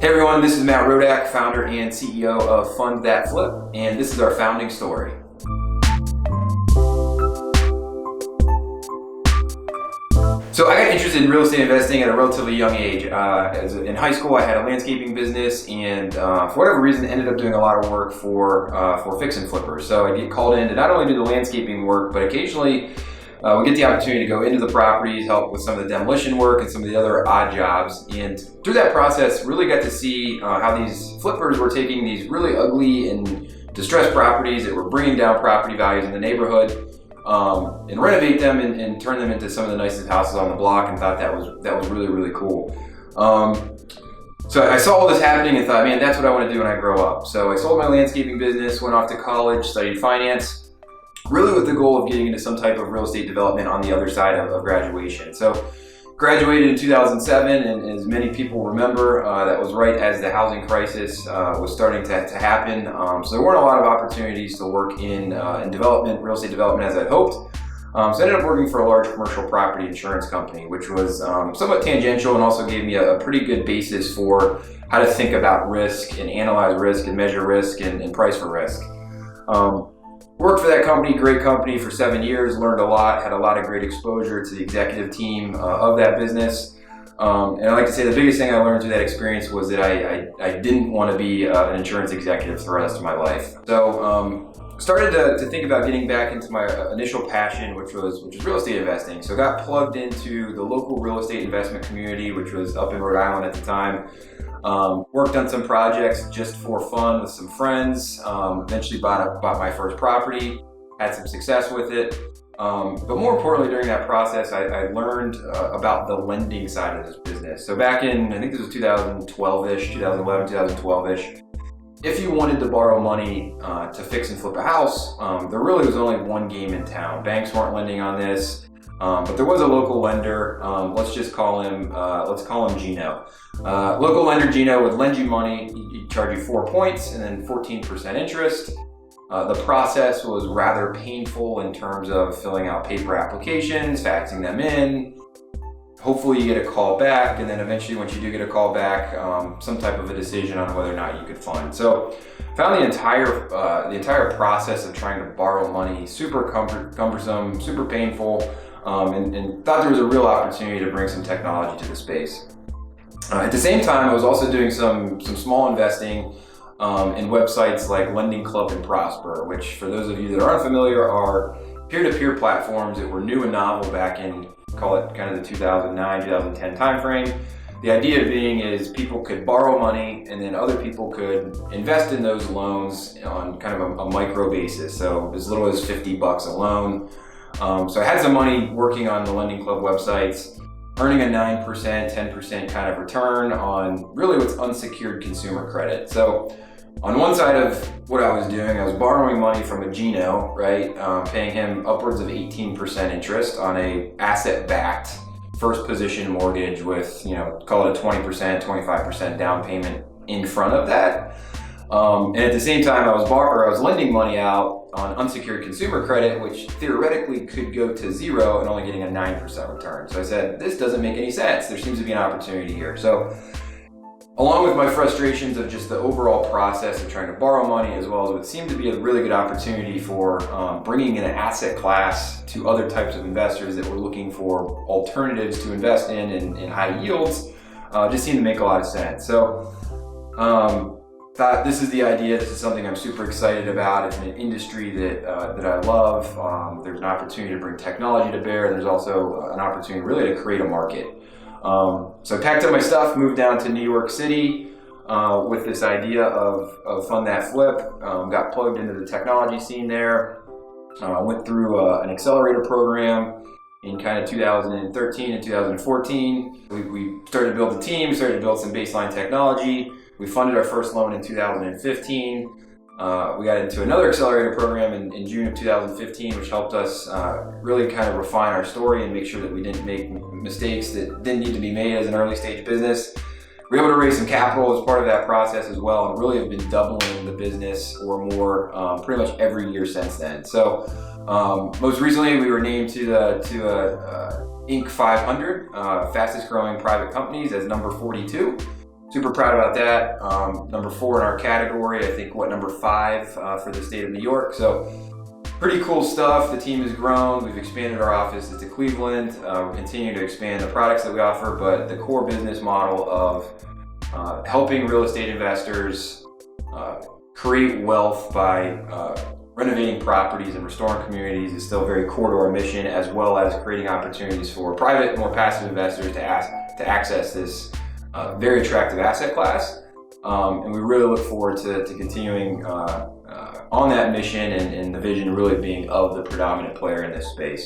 Hey everyone, this is Matt Rodak, founder and CEO of Fund That Flip, and this is our founding story. So I got interested in real estate investing at a relatively young age. In high school, I had a landscaping business, and for whatever reason, ended up doing a lot of work for fix and flippers. So I get called in to not only do the landscaping work, but occasionally we get the opportunity to go into the properties, help with some of the demolition work and some of the other odd jobs. And through that process, really got to see how these flippers were taking these really ugly and distressed properties that were bringing down property values in the neighborhood, and renovate them and turn them into some of the nicest houses on the block, and thought that was really, really cool. So I saw all this happening and thought, man, that's what I want to do when I grow up. So I sold my landscaping business, went off to college, studied finance, really with the goal of getting into some type of real estate development on the other side of graduation. So graduated in 2007, and as many people remember, that was right as the housing crisis was starting to happen. So there weren't a lot of opportunities to work in development, real estate development, as I'd hoped. So I ended up working for a large commercial property insurance company, which was somewhat tangential and also gave me a pretty good basis for how to think about risk and analyze risk and measure risk and price for risk. Worked for that company, great company, for 7 years, learned a lot, had a lot of great exposure to the executive team of that business. And I like to say the biggest thing I learned through that experience was that I didn't want to be an insurance executive for the rest of my life. So started to think about getting back into my initial passion, which was real estate investing. So got plugged into the local real estate investment community, which was up in Rhode Island at the time. Worked on some projects just for fun with some friends. Eventually bought my first property, had some success with it. But more importantly, during that process, I learned about the lending side of this business. So back in, I think this was 2012-ish, 2011, 2012-ish, if you wanted to borrow money to fix and flip a house, there really was only one game in town. Banks weren't lending on this. But there was a local lender, let's call him Gino. Local lender Gino would lend you money, he'd charge you 4 points and then 14% interest. The process was rather painful in terms of filling out paper applications, faxing them in. Hopefully you get a call back, and then eventually once you do get a call back, some type of a decision on whether or not you could fund. So found the entire process of trying to borrow money super cumbersome, super painful. And thought there was a real opportunity to bring some technology to the space. At the same time, I was also doing some small investing in websites like Lending Club and Prosper, which, for those of you that aren't familiar, are peer-to-peer platforms that were new and novel back in, call it kind of the 2009, 2010 timeframe. The idea being is people could borrow money and then other people could invest in those loans on kind of a micro basis. So as little as $50 a loan. So I had some money working on the Lending Club websites, earning a 9%, 10% kind of return on really what's unsecured consumer credit. So on one side of what I was doing, I was borrowing money from a Gino, right? Paying him upwards of 18% interest on a asset-backed first position mortgage with, call it a 20%, 25% down payment in front of that. And at the same time, I was lending money out on unsecured consumer credit, which theoretically could go to zero and only getting a 9% return. So I said, this doesn't make any sense. There seems to be an opportunity here. So along with my frustrations of just the overall process of trying to borrow money, as well as what seemed to be a really good opportunity for bringing in an asset class to other types of investors that were looking for alternatives to invest in high yields, just seemed to make a lot of sense. So thought this is the idea. This is something I'm super excited about. It's an industry that I love. There's an opportunity to bring technology to bear. There's also an opportunity really to create a market. So I packed up my stuff, moved down to New York City with this idea of Fund That Flip. Got plugged into the technology scene there. Went through an accelerator program in kind of 2013 and 2014. We started to build a team, started to build some baseline technology. We funded our first loan in 2015. We got into another accelerator program in June of 2015, which helped us really kind of refine our story and make sure that we didn't make mistakes that didn't need to be made as an early stage business. We were able to raise some capital as part of that process as well, and really have been doubling the business or more pretty much every year since then. So most recently, we were named to Inc. 500 fastest growing private companies as number 42. super proud about that. Number 4 in our category, I think number 5 for the state of New York. So pretty cool stuff. The team has grown. We've expanded our office to Cleveland. We're continuing to expand the products that we offer, but the core business model of helping real estate investors create wealth by renovating properties and restoring communities is still very core to our mission, as well as creating opportunities for private, more passive investors to access this very attractive asset class. And we really look forward to continuing on that mission and the vision really being of the predominant player in this space.